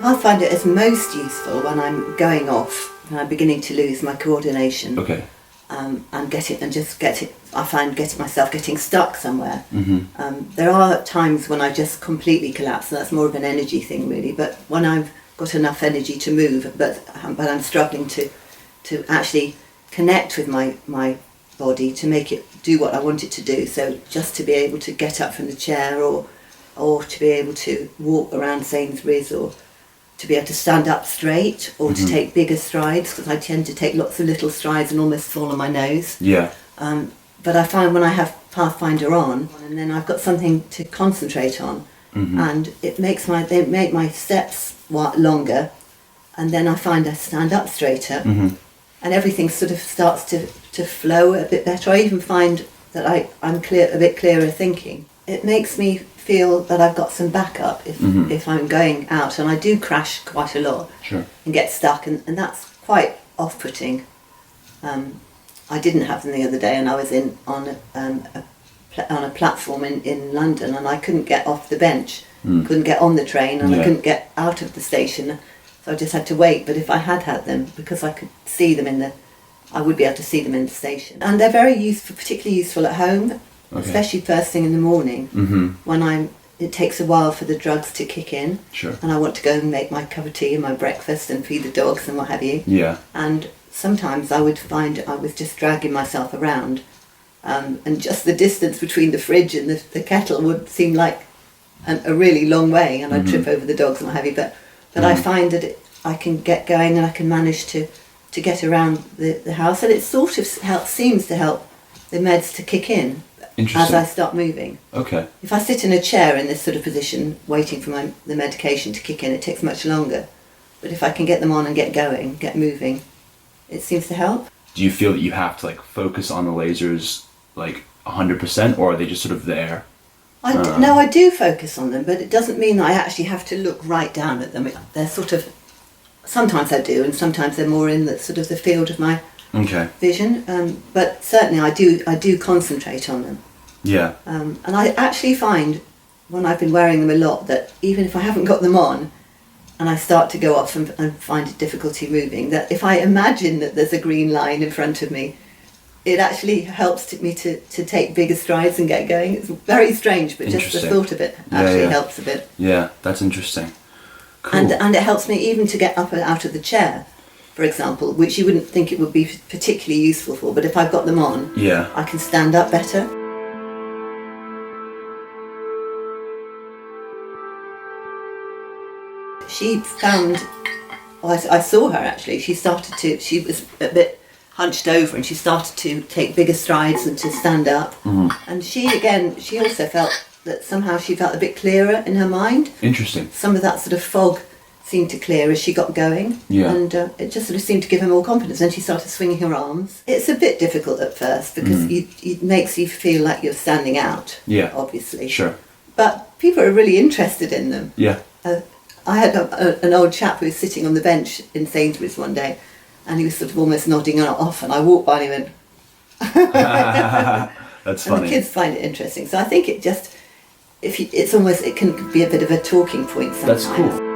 I find it as most useful when I'm going off and I'm beginning to lose my coordination. Okay. And I find getting myself getting stuck somewhere. There are times when I just completely collapse, and that's more of an energy thing really, but when I've got enough energy to move, but I'm struggling to actually connect with my body to make it do what I want it to do. So just to be able to get up from the chair, or to be able to walk around Sainsbury's, or to be able to stand up straight, or to take bigger strides, because I tend to take lots of little strides and almost fall on my nose. Yeah. But I find when I have Pathfinder on, and then I've got something to concentrate on, and they make my steps longer, and then I find I stand up straighter, and everything sort of starts to flow a bit better. I even find that I'm a bit clearer thinking. It makes me feel that I've got some backup if I'm going out, and I do crash quite a lot. Sure. And get stuck, and that's quite off-putting. I didn't have them the other day, and I was on a platform in London, and I couldn't get off the bench, couldn't get on the train, and I couldn't get out of the station, so I just had to wait. But if I had them, because I could see them I would be able to see them in the station. And they're very useful, particularly useful at home, especially first thing in the morning, when it takes a while for the drugs to kick in. Sure. And I want to go and make my cup of tea and my breakfast and feed the dogs and what have you. Yeah. And sometimes I would find I was just dragging myself around, and just the distance between the fridge and the kettle would seem like a really long way, and I'd trip over the dogs and what have you. But I find that I can get going, and I can manage to get around the house, and it sort of seems to help the meds to kick in as I start moving. Okay. If I sit in a chair in this sort of position waiting for the medication to kick in, it takes much longer. But if I can get them on and get going, get moving, it seems to help. Do you feel that you have to focus on the lasers 100%, or are they just sort of there? No, I do focus on them, but it doesn't mean that I actually have to look right down at them. They're sort of, sometimes I do, and sometimes they're more in the sort of the field of my vision. But certainly I do concentrate on them. Yeah. And I actually find, when I've been wearing them a lot, that even if I haven't got them on, and I start to go off and find difficulty moving, that if I imagine that there's a green line in front of me, it actually helps me to take bigger strides and get going. It's very strange, but just the thought of it actually helps a bit. Yeah, that's interesting. Cool. And it helps me even to get up and out of the chair, for example, which you wouldn't think it would be particularly useful for, but if I've got them on, I can stand up better. She found, I saw her actually, she was a bit hunched over, and she started to take bigger strides and to stand up. And she also felt that somehow she felt a bit clearer in her mind. Interesting. Some of that sort of fog seemed to clear as she got going. Yeah. And it just sort of seemed to give her more confidence. Then she started swinging her arms. It's a bit difficult at first, because it makes you feel like you're standing out. Yeah. Obviously. Sure. But people are really interested in them. Yeah. I had an old chap who was sitting on the bench in Sainsbury's one day, and he was sort of almost nodding off, and I walked by and he went... That's funny. And the kids find it interesting. So I think it can be a bit of a talking point sometimes. That's cool.